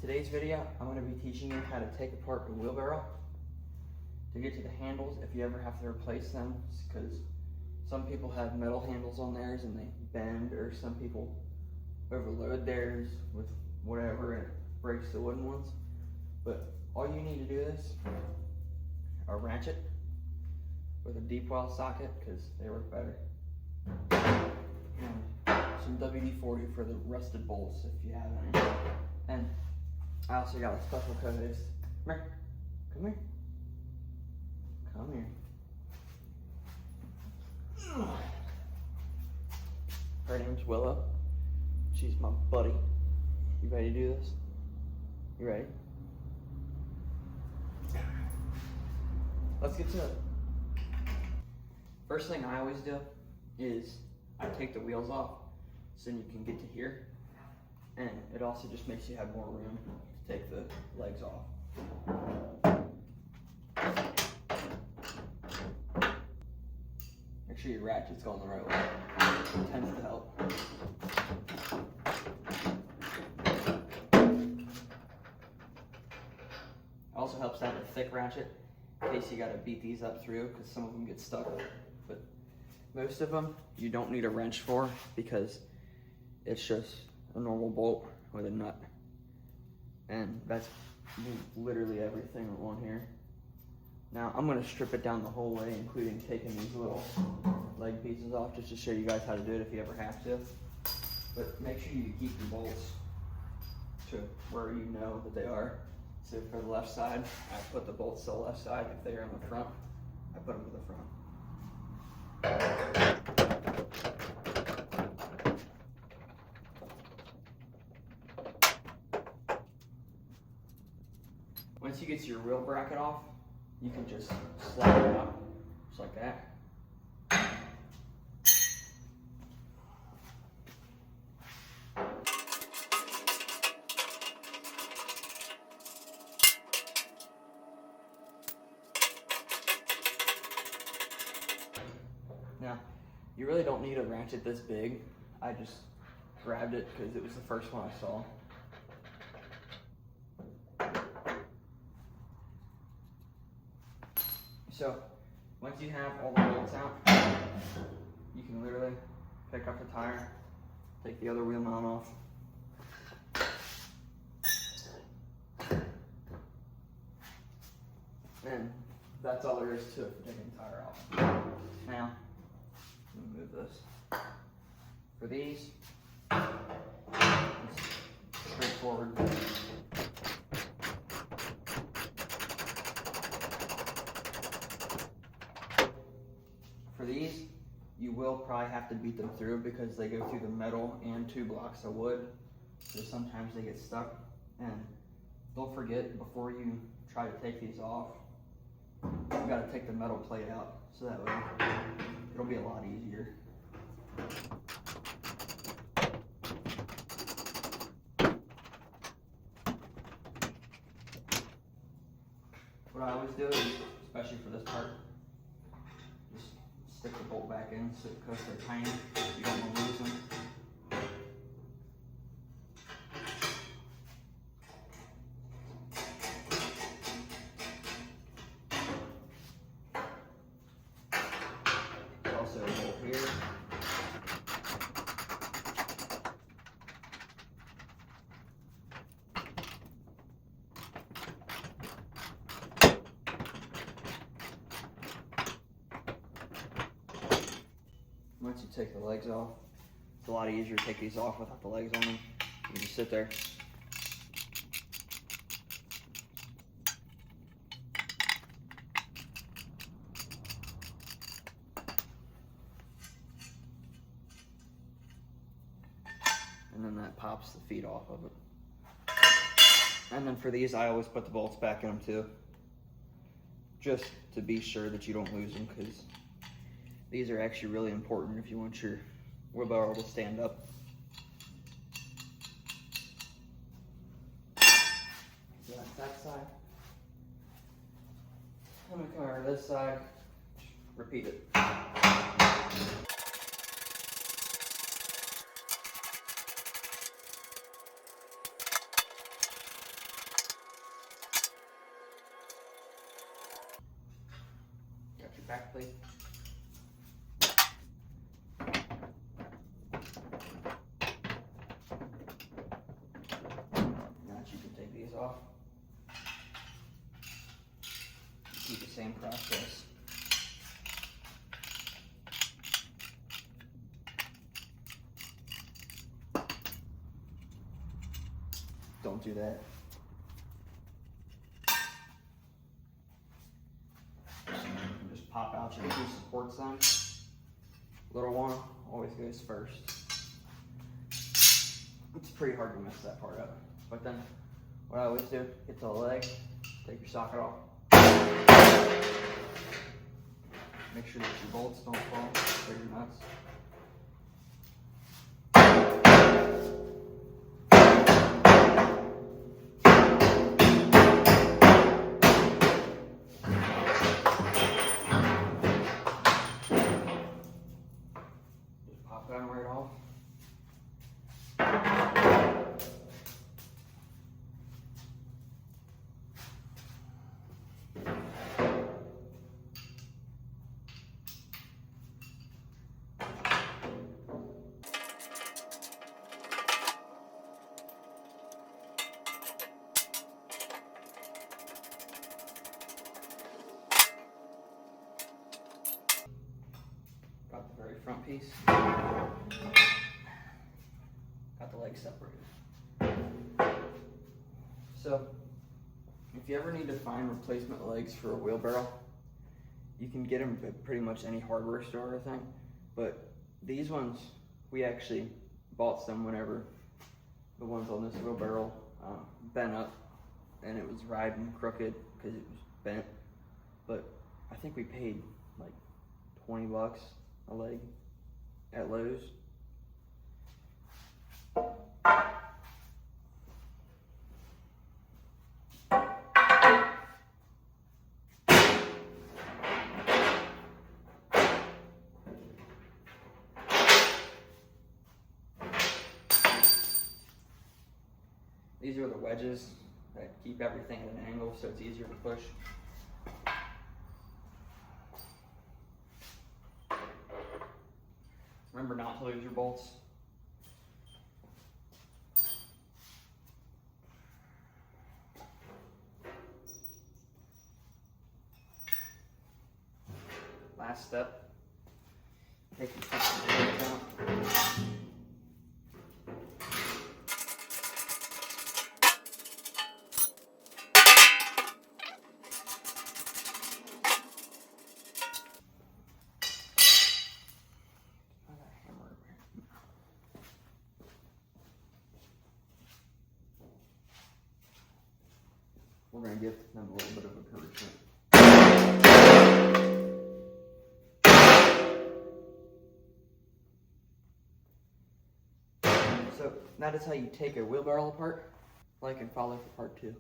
today's video, I'm going to be teaching you how to take apart the wheelbarrow to get to the handles if you ever have to replace them, because some people have metal handles on theirs and they bend, or some people overload theirs with whatever and it breaks the wooden ones. But all you need to do is a ratchet with a deep well socket, because they work better, and some WD-40 for the rusted bolts if you have any. And I also got a special coat of this. Come here. Come here. Come here. Her name's Willow. She's my buddy. You ready to do this? You ready? Let's get to it. First thing I always do is I take the wheels off so then you can get to here. And it also just makes you have more room to take the legs off. Make sure your ratchet's going the right way. It tends to help. It also helps to have a thick ratchet in case you gotta beat these up through, because some of them get stuck. But most of them you don't need a wrench for, because it's just a normal bolt with a nut. And that's literally everything on here. Now I'm gonna strip it down the whole way, including taking these little leg pieces off, just to show you guys how to do it if you ever have to. But make sure you keep your bolts to where you know that they are. So for the left side, I put the bolts to the left side. If they are in the front, I put them to the front. Once you get your wheel bracket off, you can just slide it out, just like that. Now, you really don't need a ratchet this big. I just grabbed it because it was the first one I saw. So, once you have all the bolts out, you can literally pick up the tire, take the other wheel mount off, and that's all there is to it for taking the tire off. Now, let me move this. For these, it's straightforward. For these, you will probably have to beat them through because they go through the metal and 2 blocks of wood. So sometimes they get stuck. And don't forget, before you try to take these off, you gotta take the metal plate out, so that way it'll be a lot easier. What I always do is, especially for this part, just stick the bolt back in, so because they're tiny, you don't want to lose them. There's also a bolt here. Once you take the legs off, it's a lot easier to take these off without the legs on them. You can just sit there. And then that pops the feet off of it. And then for these, I always put the bolts back in them too, just to be sure that you don't lose them, because these are actually really important if you want your wheelbarrow to stand up. So that's that side. I'm gonna come over to this side, repeat it. back plate. Now you can take these off. Do the same process. Don't do that. Just pop out your two supports on. Little one always goes first. It's pretty hard to mess that part up. But then what I always do, get to the leg, take your socket off. Make sure that your bolts don't fall or your nuts. Just pop that right off. Got the very front piece. Got the legs separated. So, if you ever need to find replacement legs for a wheelbarrow, you can get them at pretty much any hardware store, I think. But these ones, we actually bought some whenever the ones on this wheelbarrow bent up and it was riding crooked because it was bent. But I think we paid like 20 bucks a leg at Lowe's. These are the wedges that keep everything at an angle so it's easier to push. Remember not to lose your bolts. Last step, take your bolts out. We're going to give them a little bit of encouragement. So that is how you take a wheelbarrow apart. Like and follow for part 2.